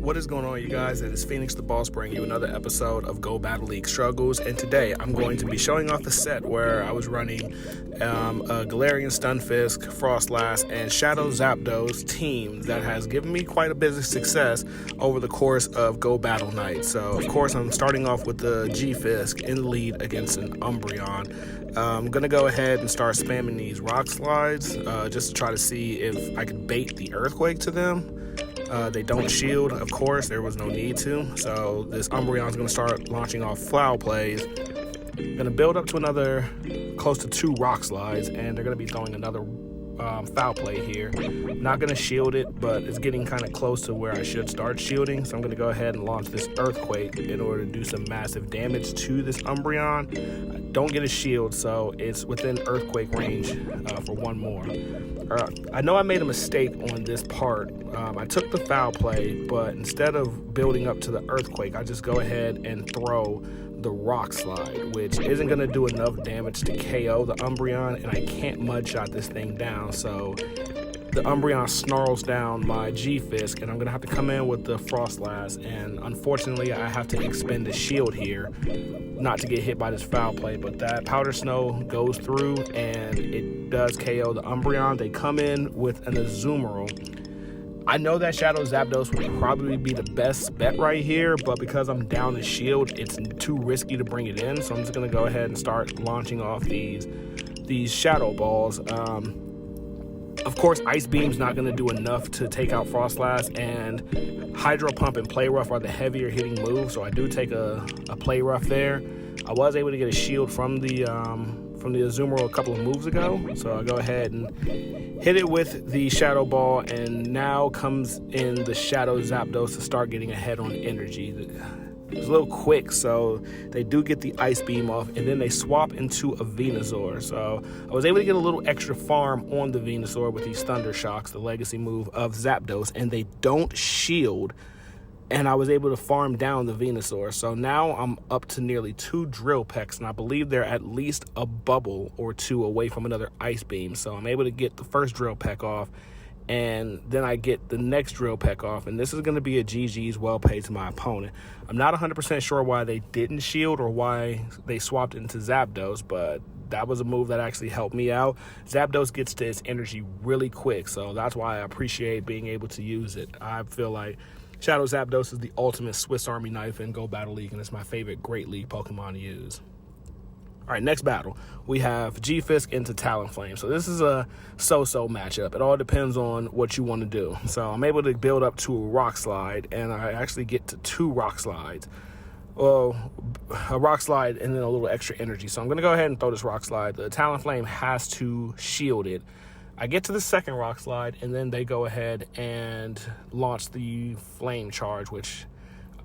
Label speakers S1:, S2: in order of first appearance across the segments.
S1: What is going on, you guys? It is Phoenix the Boss bringing you another episode of Go Battle League Struggles, and today I'm going to be showing off the set where I was running a Galarian Stunfisk, Frostlass, and Shadow Zapdos team that has given me quite a bit of success over the course of Go Battle Night. So, of course, I'm starting off with the G-Fisk in the lead against an Umbreon. I'm going to go ahead and start spamming these Rock Slides just to try to see if I can bait the Earthquake to them. They don't shield, of course, there was no need to. So this Umbreon is going to start launching off Flower Plays. Going to build up to another close to 2 Rock Slides, and they're going to be throwing another Foul Play here. Not going to shield it, but it's getting kind of close to where I should start shielding. So I'm going to go ahead and launch this Earthquake in order to do some massive damage to this Umbreon. I don't get a shield, so it's within Earthquake range for one more. I know I made a mistake on this part. I took the Foul Play, but instead of building up to the Earthquake, I just go ahead and throw the Rock Slide, which isn't going to do enough damage to KO the Umbreon, and I can't Mudshot this thing down. So the Umbreon snarls down my G-Fisk, and I'm going to have to come in with the Frostlass, and unfortunately I have to expend a shield here not to get hit by this Foul Play, but that Powder Snow goes through and it does KO the Umbreon. They come in with an Azumarill. I know that Shadow Zapdos would probably be the best bet right here, but because I'm down the shield, it's too risky to bring it in, so I'm just going to go ahead and start launching off these Shadow Balls. Of course, Ice Beam's not going to do enough to take out Frostlass, and Hydro Pump and Play Rough are the heavier hitting moves, so I do take a Play Rough there. I was able to get a shield from the Azumarill a couple of moves ago, so I go ahead and hit it with the Shadow Ball, and now comes in the Shadow Zapdos to start getting ahead on energy. It's a little quick, so they do get the Ice Beam off, and then they swap into a Venusaur. So I was able to get a little extra farm on the Venusaur with these Thunder Shocks, the legacy move of Zapdos, and they don't shield, and I was able to farm down the Venusaur. So now I'm up to nearly 2 Drill Pecks, and I believe they're at least a bubble or 2 away from another Ice Beam. So I'm able to get the first Drill Peck off, and then I get the next Drill Peck off, and this is going to be a GG's well paid to my opponent. I'm not 100% sure why they didn't shield or why they swapped into Zapdos, but that was a move that actually helped me out. Zapdos gets to its energy really quick, so that's why I appreciate being able to use it. I feel like Shadow Zapdos is the ultimate Swiss Army knife in Go Battle League, and it's my favorite Great League Pokemon to use. All right, next battle, we have G-Fisk into Talonflame. So this is a so-so matchup. It all depends on what you want to do. So I'm able to build up to a Rock Slide, and I actually get to 2 Rock Slides. Well, a Rock Slide and then a little extra energy. So I'm going to go ahead and throw this Rock Slide. The Talonflame has to shield it. I get to the second Rock Slide, and then they go ahead and launch the Flame Charge, which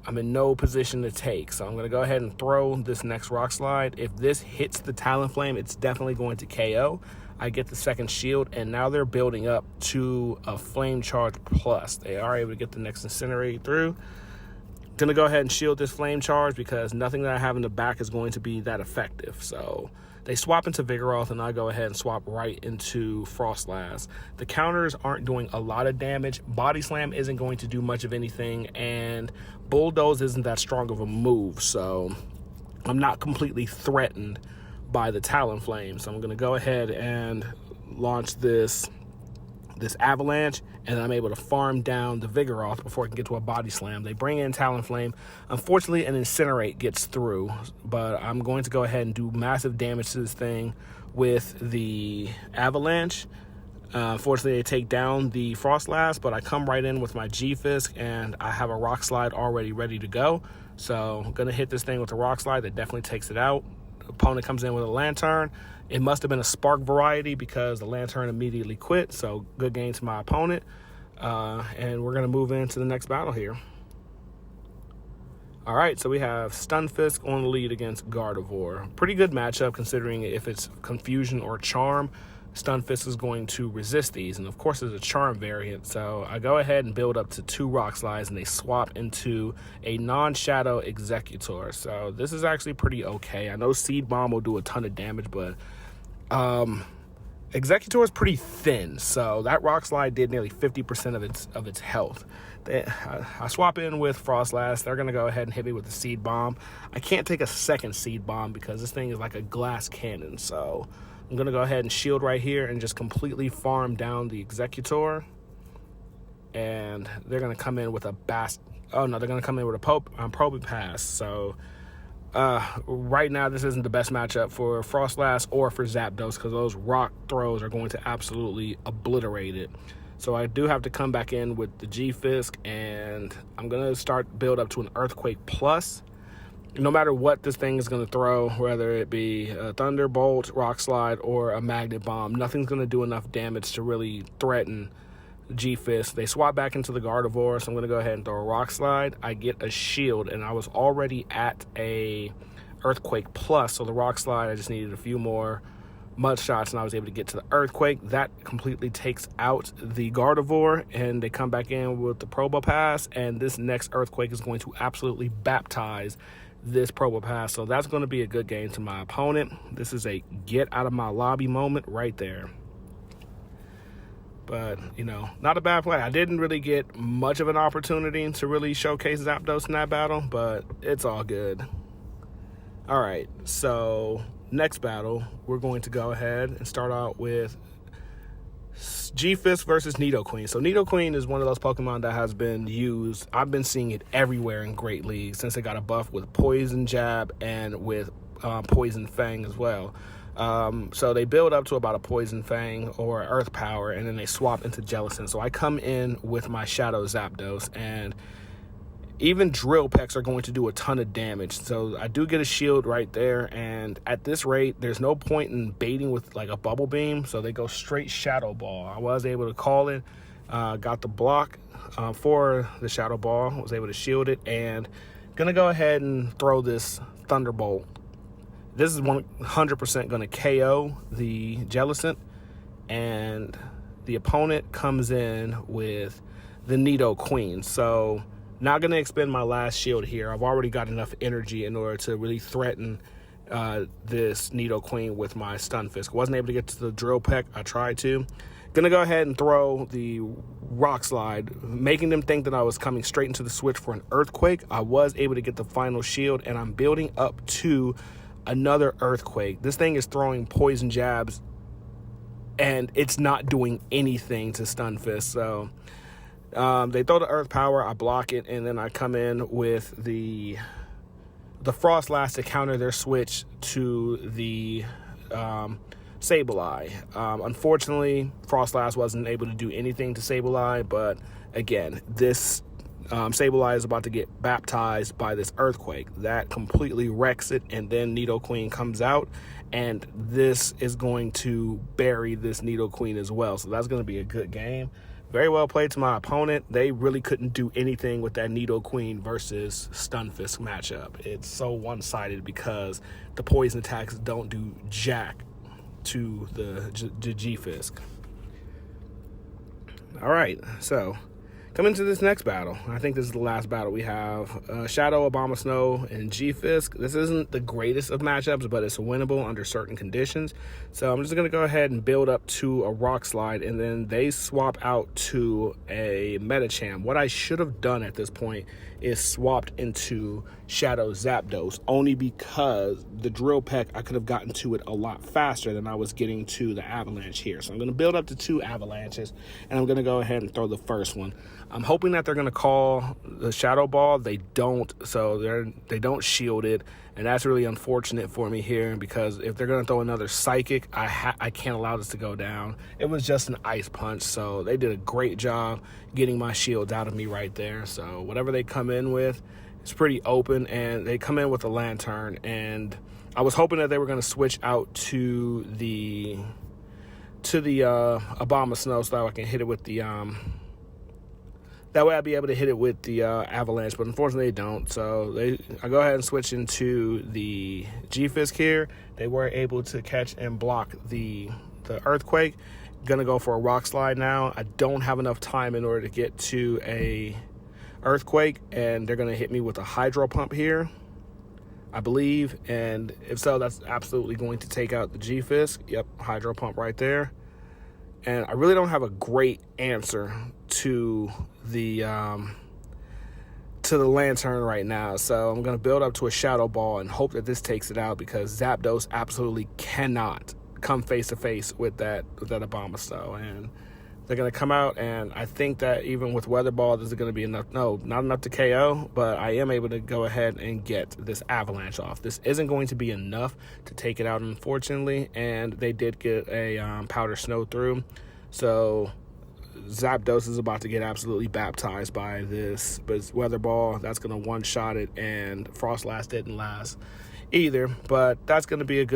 S1: I'm in no position to take. So I'm going to go ahead and throw this next Rock Slide. If this hits the Talonflame, it's definitely going to KO. I get the second shield, and now they're building up to a Flame Charge plus. They are able to get the next Incinerate through. Going to go ahead and shield this Flame Charge because nothing that I have in the back is going to be that effective. So they swap into Vigoroth, and I go ahead and swap right into Frostlass. The counters aren't doing a lot of damage. Body Slam isn't going to do much of anything, and Bulldoze isn't that strong of a move, so I'm not completely threatened by the Talonflame. So I'm going to go ahead and launch this Avalanche, and I'm able to farm down the Vigoroth before I can get to a Body Slam. They bring in Talonflame. Unfortunately, an Incinerate gets through, but I'm going to go ahead and do massive damage to this thing with the Avalanche. Unfortunately, they take down the Frostlass, but I come right in with my G-Fisk, and I have a Rock Slide already ready to go. So I'm going to hit this thing with the Rock Slide. That definitely takes it out. Opponent comes in with a Lantern. It must have been a Spark variety because the Lantern immediately quit, so good game to my opponent. And we're going to move into the next battle here. All right, so we have Stunfisk on the lead against Gardevoir. Pretty good matchup considering if it's Confusion or Charm. Stunfisk is going to resist these, and of course it's a Charm variant, so I go ahead and build up to 2 Rock Slides, and they swap into a non-Shadow Executor. So this is actually pretty okay. I know Seed Bomb will do a ton of damage, but Executor is pretty thin, so that Rock Slide did nearly 50% of its health. I swap in with Frostlass. They're going to go ahead and hit me with the Seed Bomb. I can't take a second Seed Bomb because this thing is like a glass cannon, so I'm going to go ahead and shield right here and just completely farm down the Executor. And they're going to come in with a they're going to come in with a Probopass. So right now, this isn't the best matchup for Frostlass or for Zapdos because those rock throws are going to absolutely obliterate it. So I do have to come back in with the G-Fisk, and I'm going to build up to an Earthquake Plus. No matter what this thing is going to throw, whether it be a Thunderbolt, Rock Slide, or a Magnet Bomb, nothing's going to do enough damage to really threaten G-Fisk. They swap back into the Gardevoir, so I'm going to go ahead and throw a Rock Slide. I get a shield, and I was already at a Earthquake Plus, so the Rock Slide, I just needed a few more mud shots, and I was able to get to the Earthquake. That completely takes out the Gardevoir, and they come back in with the Probopass, and this next Earthquake is going to absolutely baptize this Probopass, so that's going to be a good game to my opponent. This is a get out of my lobby moment right there. But, you know, not a bad play. I didn't really get much of an opportunity to really showcase Zapdos in that battle, but it's all good. All right, so next battle, we're going to go ahead and start out with G-Fisk versus Nidoqueen. So Nidoqueen is one of those Pokemon that has been used. I've been seeing it everywhere in Great League since it got a buff with Poison Jab and with Poison Fang as well. So they build up to about a Poison Fang or Earth Power, and then they swap into Jellicent. So I come in with my Shadow Zapdos, and even Drill Pecks are going to do a ton of damage. So I do get a shield right there, and at this rate, there's no point in baiting with like a Bubble Beam, so they go straight Shadow Ball. I was able to call it, got the block for the Shadow Ball, was able to shield it, and gonna go ahead and throw this Thunderbolt. This is 100% going to KO the Jellicent, and the opponent comes in with the Nidoqueen. So not going to expend my last shield here. I've already got enough energy in order to really threaten this Nidoqueen with my Stunfisk. Wasn't able to get to the Drill Peck. I tried to. Going to go ahead and throw the Rock Slide, making them think that I was coming straight into the switch for an Earthquake. I was able to get the final shield, and I'm building up to another Earthquake. This thing is throwing Poison Jabs, and it's not doing anything to Stunfisk. So they throw the Earth Power, I block it, and then I come in with the Frostlass to counter their switch to the Sableye. Unfortunately, Frostlass wasn't able to do anything to Sableye, but again, this Sableye is about to get baptized by this Earthquake. That completely wrecks it, and then Nidoqueen comes out, and this is going to bury this Nidoqueen as well. So that's going to be a good game. Very well played to my opponent. They really couldn't do anything with that Nidoqueen versus Stunfisk matchup. It's so one-sided because the poison attacks don't do jack to the G-Fisk. All right, so coming to this next battle, I think this is the last battle we have. Shadow, Abomasnow, and G-Fisk. This isn't the greatest of matchups, but it's winnable under certain conditions. So I'm just going to go ahead and build up to a Rock Slide, and then they swap out to a Medicham. What I should have done at this point is swapped into Shadow Zapdos, only because the Drill Peck, I could have gotten to it a lot faster than I was getting to the Avalanche here. So I'm going to build up to 2 Avalanches, and I'm going to go ahead and throw the first one. I'm hoping that they're going to call the Shadow Ball. They don't, so they don't shield it, and that's really unfortunate for me here, because if they're going to throw another Psychic, I can't allow this to go down. It was just an Ice Punch, so they did a great job getting my shields out of me right there. So whatever they come in with, it's pretty open, and they come in with a Lantern, and I was hoping that they were going to switch out to the Abomasnow so I can hit it with the that way I'd be able to hit it with the Avalanche, but unfortunately they don't. So I go ahead and switch into the G-Fisk here. They were able to catch and block the Earthquake. Gonna go for a Rock Slide now. I don't have enough time in order to get to a Earthquake, and they're gonna hit me with a Hydro Pump here, I believe. And if so, that's absolutely going to take out the G-Fisk. Yep, Hydro Pump right there. And I really don't have a great answer to the lantern right now. So I'm going to build up to a shadow ball and hope that this takes it out, because Zapdos absolutely cannot come face to face with that Abomasnow. And they're going to come out, and I think that even with Weather Ball, this is going to be enough. No, not enough to KO, but I am able to go ahead and get this Avalanche off. This isn't going to be enough to take it out, unfortunately, and they did get a Powder Snow through. So Zapdos is about to get absolutely baptized by this, but Weather Ball, that's going to one-shot it, and Frost Last didn't last either, but that's going to be a good